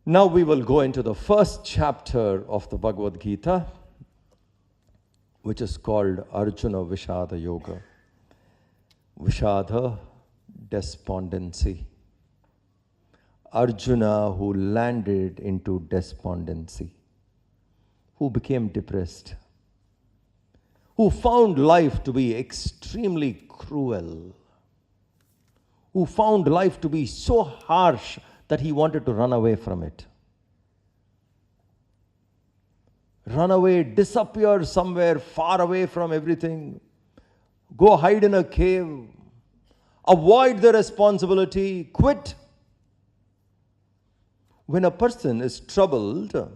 Now we will go into the first chapter of the Bhagavad Gita, which is called Arjuna Vishada Yoga. Vishada, despondency. Arjuna, who landed into despondency, who became depressed, who found life to be extremely cruel, who found life to be so harsh that he wanted to run away from it. Run away, disappear somewhere far away from everything, go hide in a cave, avoid the responsibility, quit. When a person is troubled,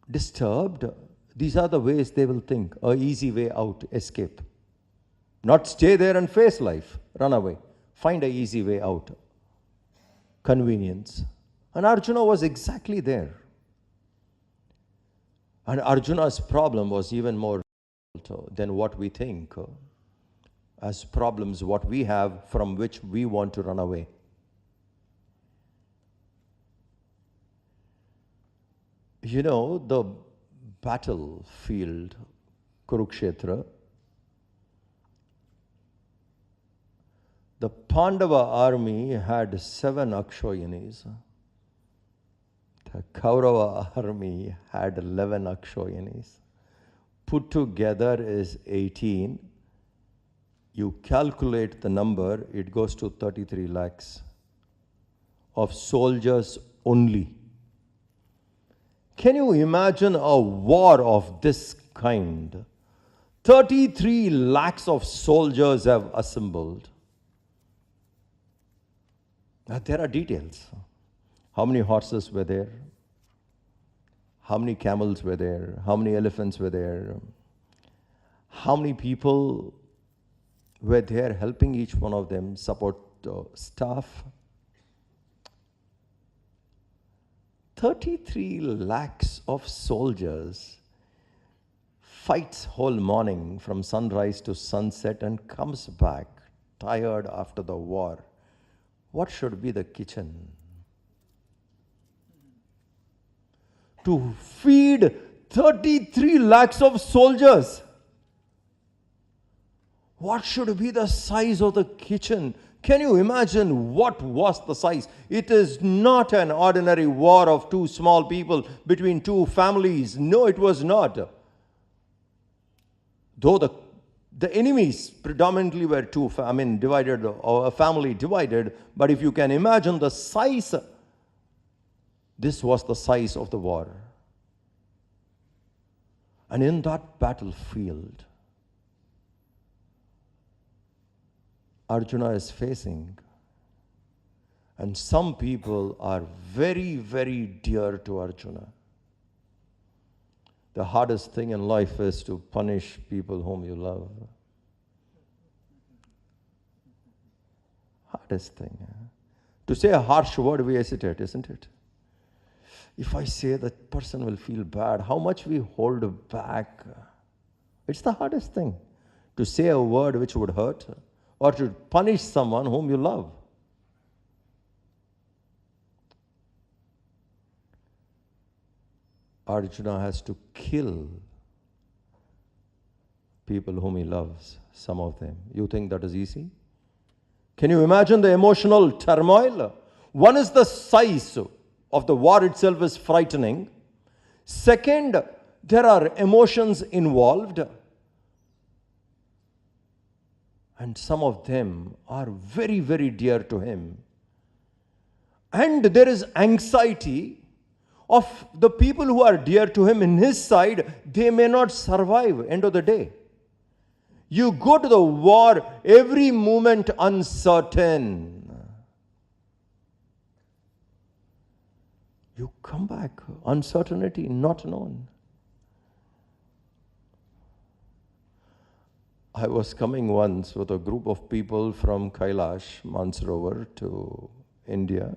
disturbed, these are the ways they will think, an easy way out, escape. Not stay there and face life, run away. Find an easy way out, convenience. And Arjuna was exactly there. And Arjuna's problem was even more than what we think as problems, what we have from which we want to run away. You know, the battlefield, Kurukshetra, the Pandava army had 7 Akshayanis. The Kaurava army had 11 Akshayanis. Put together is 18. You calculate the number, it goes to 33 lakhs of soldiers only. Can you imagine a war of this kind? 33 lakhs of soldiers have assembled. Now, there are details. How many horses were there? How many camels were there? How many elephants were there? How many people were there helping each one of them support the staff? 33 lakhs of soldiers fights whole morning from sunrise to sunset and comes back tired after the war. What should be the kitchen? To feed 33 lakhs of soldiers. What should be the size of the kitchen? Can you imagine what was the size? It is not an ordinary war of 2 small people between 2 families. No, it was not. Though the enemies predominantly were divided, or a family divided, but if you can imagine the size, this was the size of the war. And in that battlefield, Arjuna is facing, and some people are very, very dear to Arjuna. The hardest thing in life is to punish people whom you love. Hardest thing. To say a harsh word, we hesitate, isn't it? If I say that person will feel bad, how much we hold back. It's the hardest thing. To say a word which would hurt, or to punish someone whom you love. Arjuna has to kill people whom he loves, some of them. You think that is easy? Can you imagine the emotional turmoil? One is the size of the war itself is frightening. Second, there are emotions involved. And some of them are very, very dear to him. And there is anxiety of the people who are dear to him in his side, they may not survive end of the day. You go to the war, every moment uncertain. You come back, uncertainty not known. I was coming once with a group of people from Kailash, Mansarovar to India.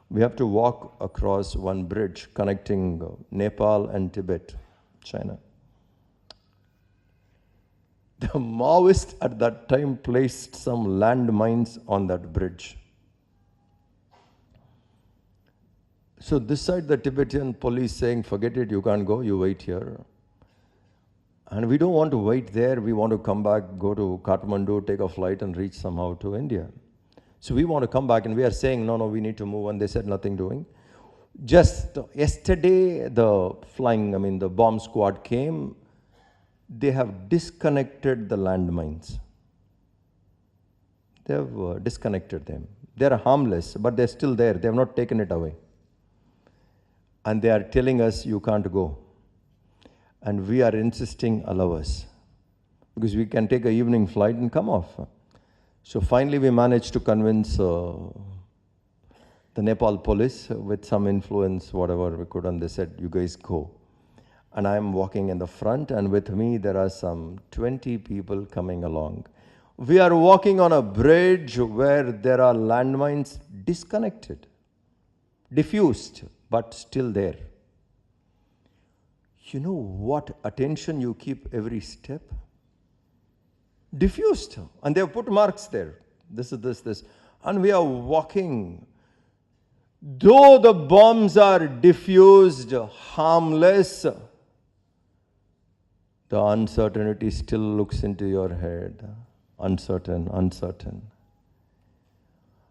We have to walk across one bridge connecting Nepal and Tibet, China. The Maoists at that time placed some landmines on that bridge. So this side, the Tibetan police saying, forget it, you can't go, you wait here. And we don't want to wait there. We want to come back, go to Kathmandu, take a flight and reach somehow to India. So we want to come back and we are saying, no, we need to move. And they said nothing doing. Just yesterday, the bomb squad came. They have disconnected the landmines. They have disconnected them. They are harmless, but they're still there. They have not taken it away. And they are telling us, you can't go. And we are insisting, allow us. Because we can take an evening flight and come off. So finally we managed to convince the Nepal police with some influence, whatever we could, and they said, you guys go. And I'm walking in the front, and with me there are some 20 people coming along. We are walking on a bridge where there are landmines disconnected, diffused, but still there. You know what attention you keep every step? Diffused. And they have put marks there. This is this. And we are walking. Though the bombs are diffused, harmless, the uncertainty still looks into your head. Uncertain.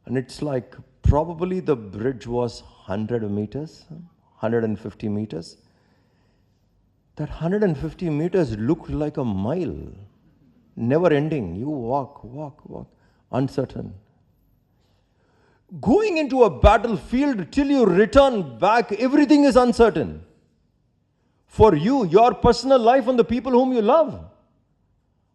And it's like probably the bridge was 100 meters, 150 meters. That 150 meters looked like a mile, never ending. You walk, uncertain. Going into a battlefield till you return back, everything is uncertain. For you, your personal life and the people whom you love.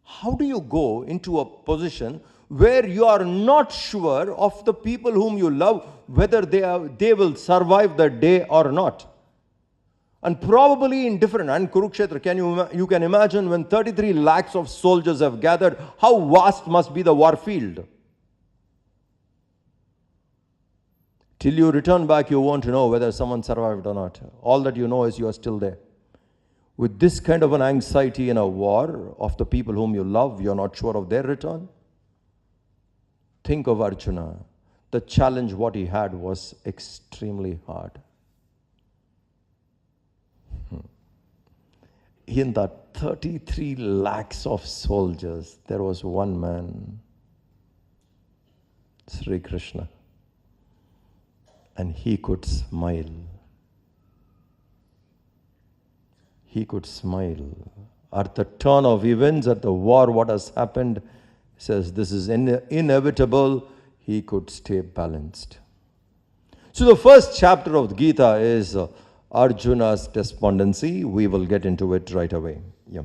How do you go into a position where you are not sure of the people whom you love, whether they will survive the day or not? And probably in different, and Kurukshetra, you can imagine when 33 lakhs of soldiers have gathered, how vast must be the war field. Till you return back, you won't know whether someone survived or not. All that you know is you are still there. With this kind of an anxiety in a war of the people whom you love, you're not sure of their return. Think of Arjuna. The challenge what he had was extremely hard. In that 33 lakhs of soldiers, there was one man, Sri Krishna. And he could smile. He could smile. At the turn of events, at the war, what has happened, says this is inevitable, he could stay balanced. So the first chapter of the Gita is Arjuna's despondency. We will get into it right away. Yeah.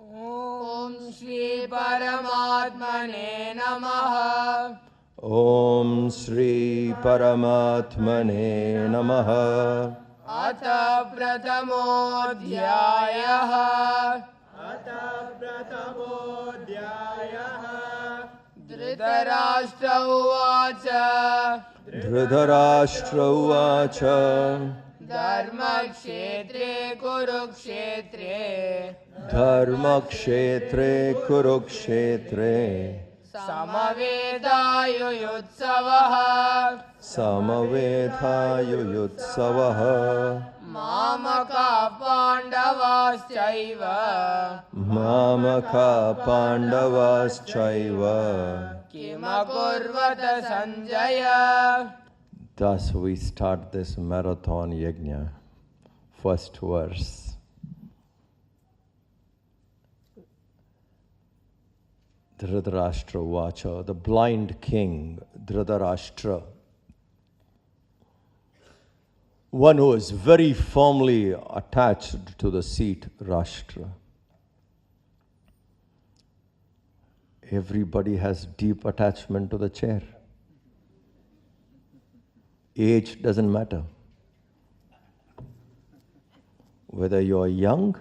Om Shri Paramatmane Namaha. Om Shri Paramatmane Namaha. Atha Prathamodhyayaha. Dhritarashtra Uvacha. Dharmakshetre Kurukshetre Samavethayuyutsavaha Mamaka Pandavaschaiva Kimakurvata Sanjaya. Thus we start this marathon yajna. First verse. Dhritarashtra Vacha, the blind king, Dhritarashtra. One who is very firmly attached to the seat, Rashtra. Everybody has deep attachment to the chair. Age doesn't matter. Whether you are young,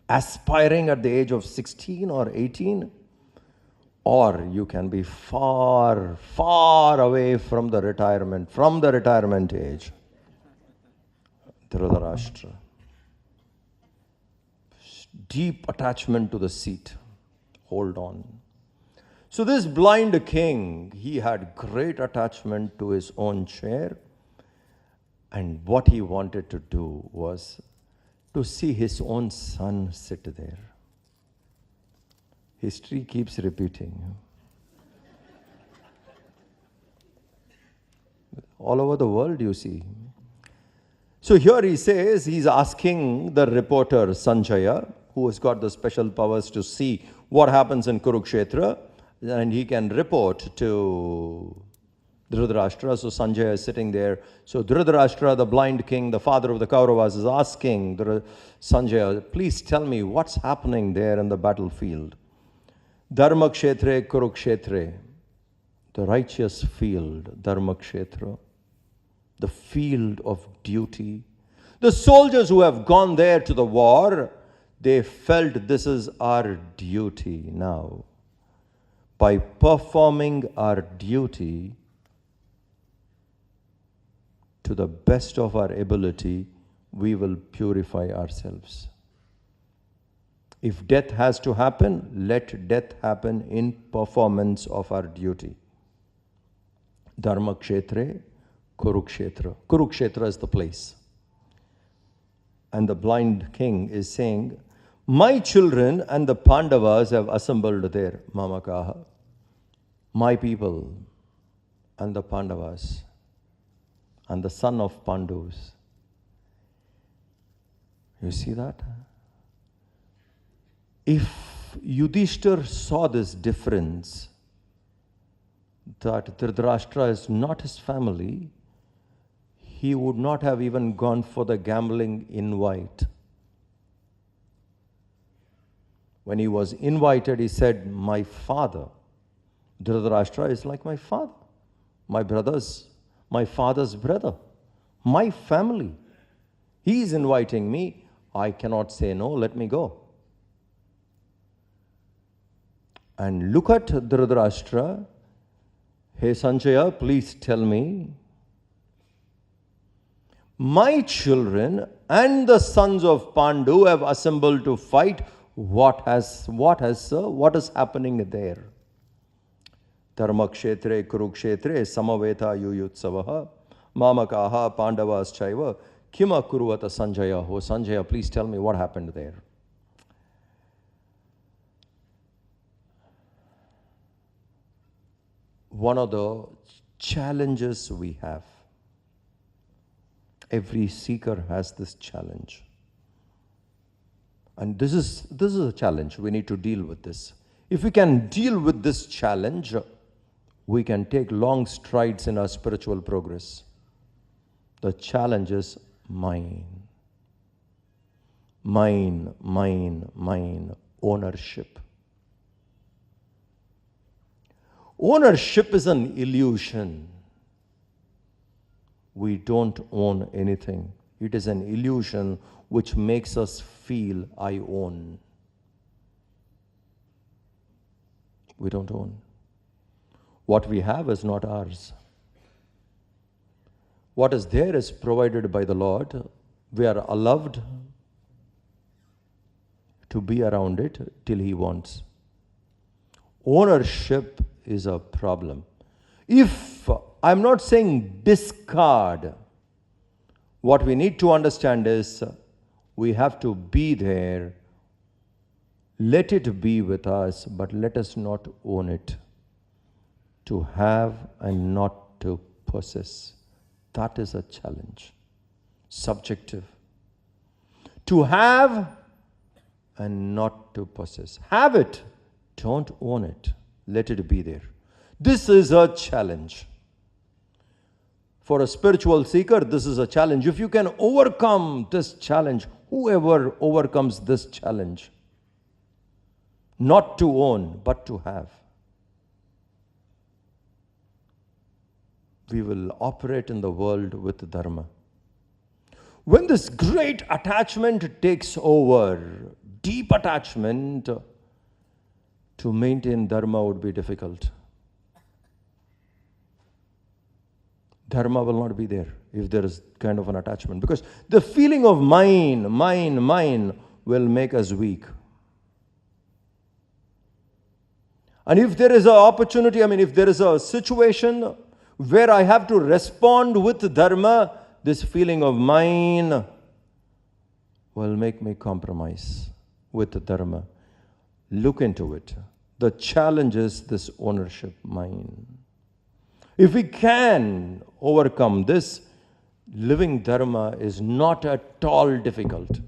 aspiring at the age of 16 or 18, or you can be far, far away from the retirement age. Dhritarashtra. Deep attachment to the seat. Hold on. So this blind king, he had great attachment to his own chair, And what he wanted to do was to see his own son sit there. History keeps repeating. All over the world you see. So here he says, he's asking the reporter Sanjaya, who has got the special powers to see what happens in Kurukshetra, and he can report to Dhritarashtra. So Sanjaya is sitting there. So Dhritarashtra, the blind king, the father of the Kauravas, is asking Sanjaya, please tell me what's happening there in the battlefield. Dharma Kshetre Kurukshetre, the righteous field, Dharma Kshetra, the field of duty. The soldiers who have gone there to the war, they felt this is our duty now. By performing our duty to the best of our ability, we will purify ourselves. If death has to happen, let death happen in performance of our duty. Dharma Kshetre, Kurukshetra. Kurukshetra is the place. And the blind king is saying, my children and the Pandavas have assembled there, Mamakaha. My people and the Pandavas and the son of Pandus. You see that? If Yudhishthir saw this difference, that Dhritarashtra is not his family, he would not have even gone for the gambling invite. When he was invited, he said, my father, Dhritarashtra, is like my father, my brothers, my father's brother, my family. He is inviting me. I cannot say no, let me go. And look at Dhritarashtra. Hey Sanjaya, please tell me, my children and the sons of Pandu have assembled to fight. What is happening there? Dharma Kshetre Kurukshetre Samaveta Yuyutsavaha Mamakaha Pandavas Chaiva Kima Kuruvata Sanjaya. Oh Sanjaya, please tell me what happened there. One of the challenges we have, every seeker has this challenge. And this is a challenge. We need to deal with this. If we can deal with this challenge, we can take long strides in our spiritual progress. The challenge is mine. Mine, mine, mine. Ownership. Ownership is an illusion. We don't own anything. It is an illusion which makes us feel I own. We don't own. What we have is not ours. What is there is provided by the Lord. We are allowed to be around it till He wants. Ownership is a problem. If I'm not saying discard, what we need to understand is we have to be there. Let it be with us, but let us not own it. To have and not to possess. That is a challenge. Subjective. To have and not to possess. Have it. Don't own it. Let it be there. This is a challenge. For a spiritual seeker, this is a challenge. If you can overcome this challenge, whoever overcomes this challenge, not to own, but to have, we will operate in the world with Dharma. When this great attachment takes over, deep attachment, to maintain Dharma would be difficult. Dharma will not be there if there is kind of an attachment. Because the feeling of mine, mine, mine will make us weak. And if there is an opportunity, if there is a situation where I have to respond with Dharma, this feeling of mine will make me compromise with the dharma. Look into it. The challenge is this ownership mine. If we can overcome this, living dharma is not at all difficult.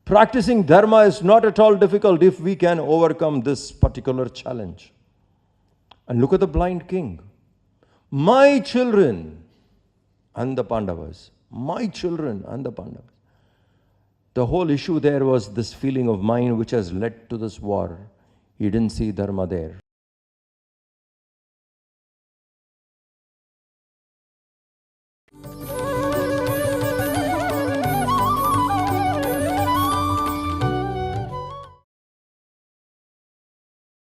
Practicing dharma is not at all difficult if we can overcome this particular challenge. And look at the blind king. My children and the Pandavas. My children and the Pandavas. The whole issue there was this feeling of mine which has led to this war. He didn't see dharma there.